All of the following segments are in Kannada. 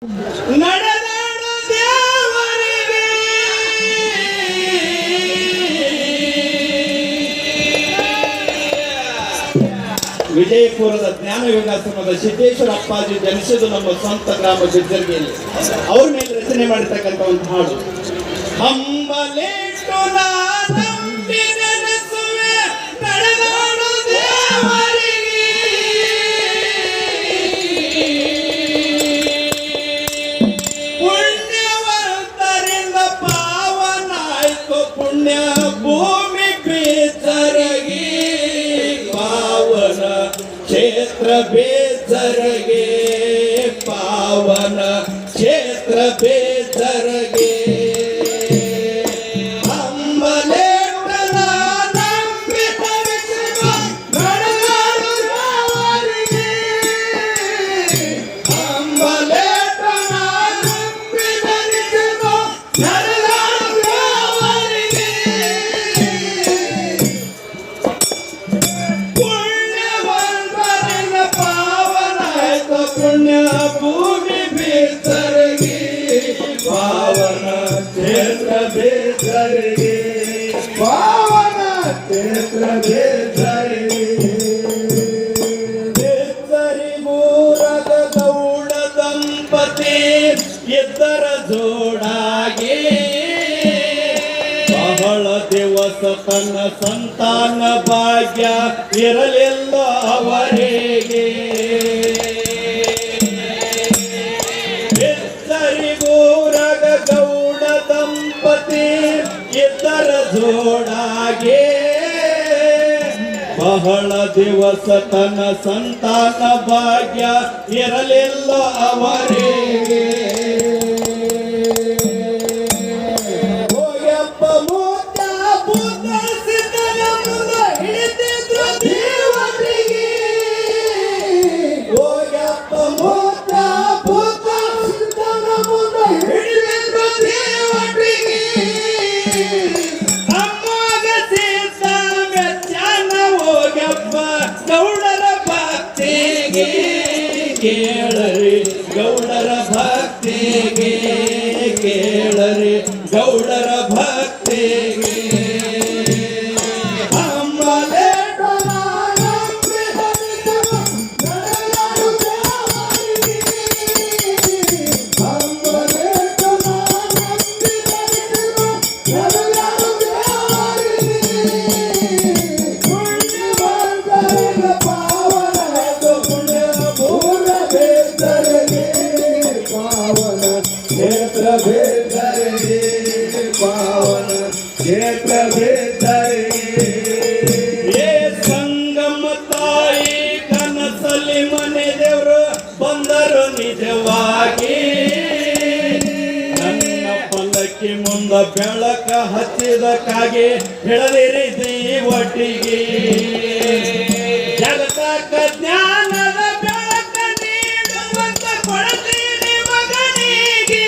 ನಡೆದಾಡು ದೇವರಿಗೆ ವಿಜಯಪುರದ ಜ್ಞಾನ ಯೋಗಾಶ್ರಮದ ಸಿದ್ದೇಶ್ವರ ಅಪ್ಪಾಜಿ ಜನಿಸಿದ್ದು ನಮ್ಮ ಸ್ವಂತ ಗ್ರಾಮ ಬಿದ್ದರ್ಗಿಯಲ್ಲಿ. ಅವ್ರ ಮೇಲೆ ರಚನೆ ಮಾಡಿರ್ತಕ್ಕಂಥ ಒಂದು ಹಾಡು. ಹಂಬಲೇಟು ನಂಬಿ ನೆನೆಸುವೆ ನಡೆದಾಡು ದೇವರಿಗೆ, ಪುಣ್ಯವಂತರಿಂದ ಪಾವನಾಯ್ತು ಪುಣ್ಯ ಭೂಮಿ ಬೇಸರಗಿ, ಪಾವನ ಕ್ಷೇತ್ರ ಬೇಸರಗೆ, ಪಾವನ ಕ್ಷೇತ್ರ ಬೇಸರಗೆ. ಪುಣ್ಯ ಭೂಮಿ ಬೇಸರಗಿ, ಪಾವನ ಕ್ಷೇತ್ರ ಬೇಸರಗಿ, ಪಾವನ ಕ್ಷೇತ್ರ ಬೇಸರಗಿ. ಬೇಸರಿ ಮೂರದ ಗೌಡ ದಂಪತಿ ಇದ್ದರ ಜೋಡಾಗಿ, ಬಹಳ ದಿವಸ ತನ್ನ ಸಂತಾನ ಭಾಗ್ಯ ಇರಲಿಲ್ಲ ಅವರಿಗೆ. ಗೌಡ ದಂಪತಿ ಇದ್ದರ ಜೋಡಾಗೆ, ಬಹಳ ದಿವಸ ತನ್ನ ಸಂತಾನ ಭಾಗ್ಯ ಇರಲಿಲ್ಲ ಅವರಿಗೆ. ಹೋಯಪ್ಪ ಮೂತ ಭೂತ ಸಿದ್ಧನ ಮುದ ಹಿಡಿದಿದ್ರು ದೇವರಿಗೆ, ಹೋಯಪ್ಪ ಮೂತ ಭೂತ ಸಿದ್ಧನ ಮುದ ಹಿಡಿದಿದ್ರು ದೇವರಿಗೆ. ಅಮ್ಮಗೆ ಸೀತ ಮೆಚ್ಚನ ಹೋಗಪ್ಪ ಗೌಡರ ಭಕ್ತಿಗೆ, ಕೇಳರಿ ಗೌಡರ ಭಕ್ತಿಗೆ, ಕೇಳರಿ ಗೌಡರ ಭಕ್ತಿಗೆ. ಕ್ಷೇತ್ರ ಬೇಸರಗಿ, ಪಾವನ ಕ್ಷೇತ್ರ ಬೇಸರಗಿ. ಏ ಸಂಗಮ ತಾಯಿ ಕನಸಲಿ ಮನೆ ದೇವರು ಬಂದರು ನಿಜವಾಗಿ, ನನ್ನ ಪಲ್ಲಕ್ಕಿ ಮುಂದ ಬೆಳಕ ಹಚ್ಚಿದಕ್ಕಾಗಿ ಬೆಳೆದಿರಿ ದೀವಟಿಗೆ. ಜಗತಕ್ಕ ಜ್ಞಾನದ ಬೆಳಕ ನೀಡುವಂತ ಕೊಡ್ತೀನಿ ಮಗನಿಗೆ,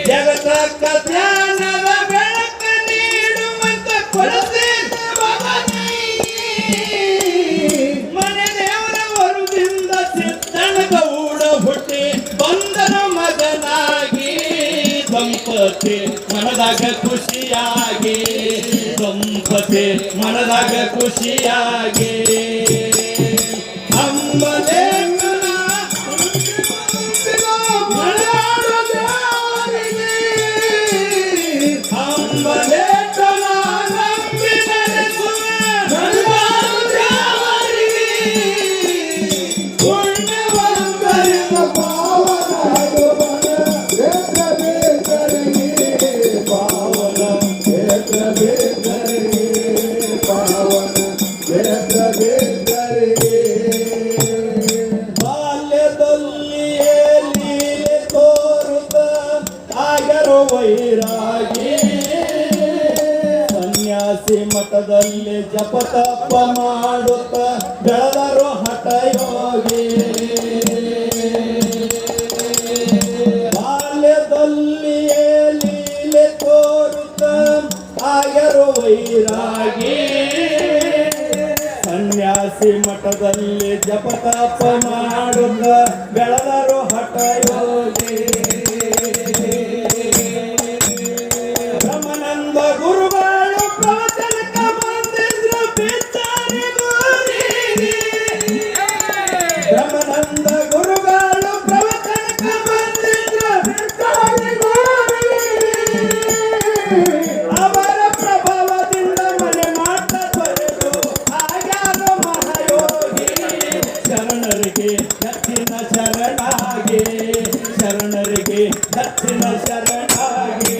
ಜಗತಕ್ಕ ಜ್ಞಾನದ ಬೆಳಕ ನೀಡುವಂತ ಕೊಡ್ತೀನಿ ಮಗನಿಗೆ. ಮನೆ ದೇವರ ವರುದಿಂದ ಸಿದ್ದನ ಗೌಡ ಹುಟ್ಟಿ ಬಂದನ ಮಗನಾಗಿ, ದಂಪತಿ ಮನದಾಗ ಖುಷಿಯಾಗಿ, ದಂಪತಿ ಮನದಾಗ ಖುಷಿಯಾಗಿ. ಅಂಬಲೇ ವೈರಾಗಿ, ಸನ್ಯಾಸಿ ಮಠದಲ್ಲಿ ಜಪ ತಪ ಮಾಡುತ್ತ ಬೆಳೆದರು ಹಠಯೋಗಿ. ಬಾಲ್ಯದಲ್ಲಿಯೇ ಲೀಲೆ ತೋರುತ್ತ ಆಗರು ವೈರಾಗಿ, ಸನ್ಯಾಸಿ ಕಾಶಿ ಮಠದಲ್ಲಿ ಜಪತಾಪ ಮಾಡುತ್ತ ಬೆಳೆದರು ಹಠ ಯೋಗಿ ಬ್ರಹ್ಮಾನಂದ ಗುರುಗಳು ಪ್ರವಚನಕ್ಕೆ ಬಂದಿದ್ರು ಬಿದ್ದಾರೆ ಗೋರಿ ಬ್ರಹ್ಮಾನಂದ ಗುರುಗಳು ಪ್ರವಚನಕ್ಕೆ ಬಂದಿದ್ರು ಬಿದ್ದಾರೆ ಗೋರಿ ಅವರ ಪ್ರಭಾವದಿಂದ ಮನೆ ಮಾಟ ತೊರೆದು ಆಗ್ಯಾರ ಮಹಾಯೋಗಿ ಶರಣರಿಗೆ ದಕ್ಷಿಣ ಶರಣಾಗಿ ಶರಣರಿಗೆ ದಕ್ಷಿಣ ಶರಣಾಗಿ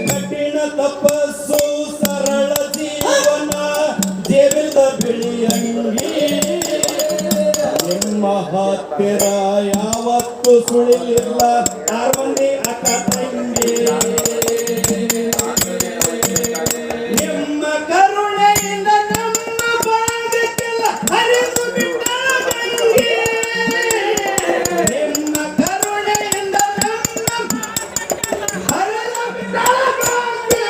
ಕಠಿಣ ತಪಸ್ಸು ಸರಳ ಜೀವನ ದೇವಿದ ಬಿಳಿಯಂಗಿ ನಿಮ್ಮ ಹತ್ತಿರ ಯಾವತ್ತು ಸುಳಿಲಿಲ್ಲ ಆರ್ಮಂದಿ ಅಕ್ಕ ತಂಗಿ ನಿಮ್ಮ ಕರುಣೆಯಿಂದ ನಮ್ಮ ಭಾಗಕ್ಕೆಲ್ಲ ಹರಿದು ಬಿಟ್ಟ ಗಂಗೆ ನಿಮ್ಮ ಕರುಣೆಯಿಂದ ನಮ್ಮ ಹರಿದು ಬಿಟ್ಟ ಗಂಗೆ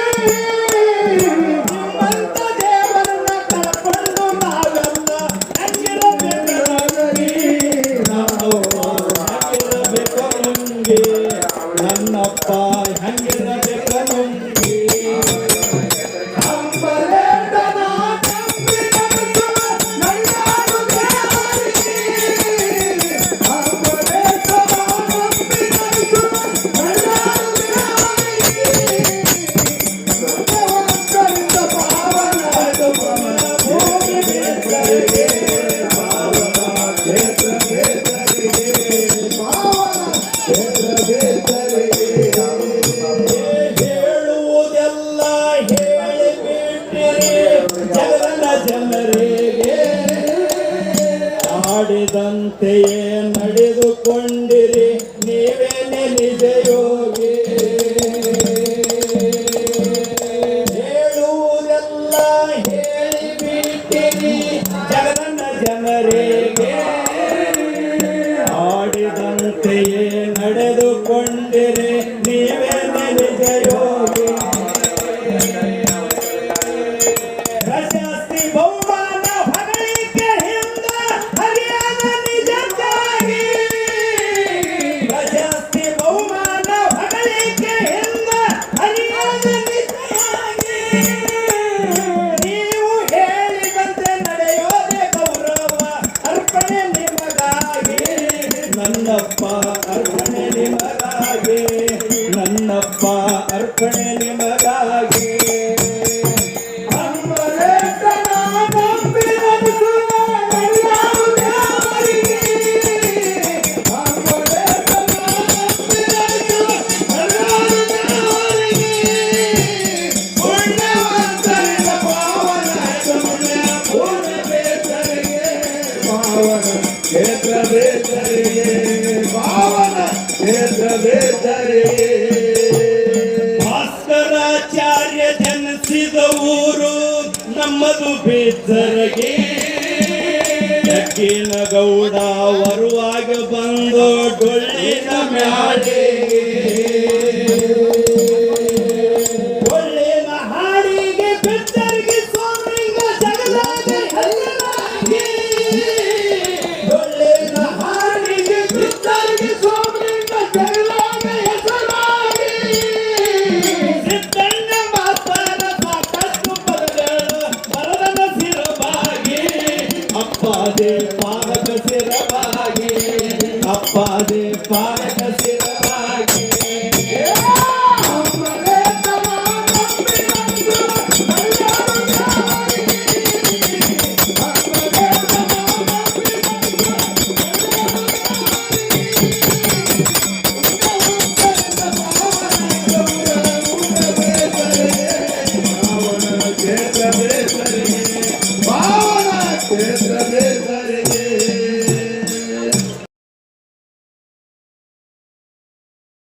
ನಿಮ್ಮಂತ ದೇವರನ್ನ ಕಳ್ಕೊಂಡು ನಾವೆಲ್ಲ ಹಂಗಿರಬೇಕಂಗೆ ನಾವು ಹಂಗಿರಬೇಕಂಗೆ ನನ್ನಪ್ಪ ಹಂಗಿರಬೇಕಂಗೆ ಹೇಳುವುದೆಲ್ಲ ಹೇಳಿಬಿಟ್ಟಿರಿ ಜಗದ ಜನರಿಗೆ ಆಡಿದಂತೆಯೇ ನಡೆದುಕೊಂಡಿರಿ ನೀವೇನೆ ನಿಜ ಯೋಗಿ ಹೇಳುವುದೆಲ್ಲ ಹೇಳಿಬಿಟ್ಟಿರಿ ಜಗದ ಜನರಿಗೆ ಆಡಿದಂತೆಯೇ ನಡೆದುಕೊಂಡಿರಿ ನೀವೇನೆ ನಿಜ ಯೋಗಿ ಪ್ರಶಸ್ತಿ ಬಹುಮಾನ ಹೊಗಳಿಕೆ ಹಿಂದ ಹರಿಯಾದ ನಿಜಕ್ಕಾಗಿ ಪ್ರಶಸ್ತಿ ಬಹುಮಾನ ಹೊಗಳಿಕೆ ಹಿಂದ ಹರಿಯಾದ ನಿಜಕ್ಕಾಗಿ ನೀವು ಹೇಳಿದಂತೆ ನಡೆಯೋದೆ ಗೌರವ ಅರ್ಪಣೆ ನಿಮಗಾಗಿ ನನ್ನಪ್ಪ ಅರ್ಪಣೆ ನಿಮಗಾಗಿ ನನ್ನಪ್ಪ ಅರ್ಪಣೆ ನಿಮಗಾಗಿ ಕ್ಷೇತ್ರ ಬೇತರಿಗೆ ಪಾವನ ಕ್ಷೇತ್ರ ಬೇತರಿಗೆ ಭಾಸ್ಕರಾಚಾರ್ಯ ಜನಿಸಿದ ಊರು ನಮ್ಮದು ಬೇತರಿಗೆ ಯಜ್ಞ ಗೌಡ ವರುವಾಗ ಬಂದು ಡೊಳ್ಳಿನ ಮ್ಯಾಳಿಗೆ ಡೊಳ್ಳಿನ ಹಾಡಿಗೆ ಬೆತ್ತರಿಗೆ ಸೋಮಲಿಂಗ ಜಗದಾಗ ಹೆಸರಾಗಿ ಡೊಳ್ಳಿನ ಹಾಡಿಗೆ ಬೆತ್ತರಿಗೆ ಸೋಮಲಿಂಗ ಜಗದಾಗ ಹೆಸರಾಗಿ ಸಿದ್ದಣ್ಣ ಮಾತಾಡ ಸಾಕಷ್ಟು ಪದಗಳು ಬರದನ ಸಿರವಾಗಿ ಅಪ್ಪಾದೆ ಪಾದಕ ಸಿರವಾಗಿ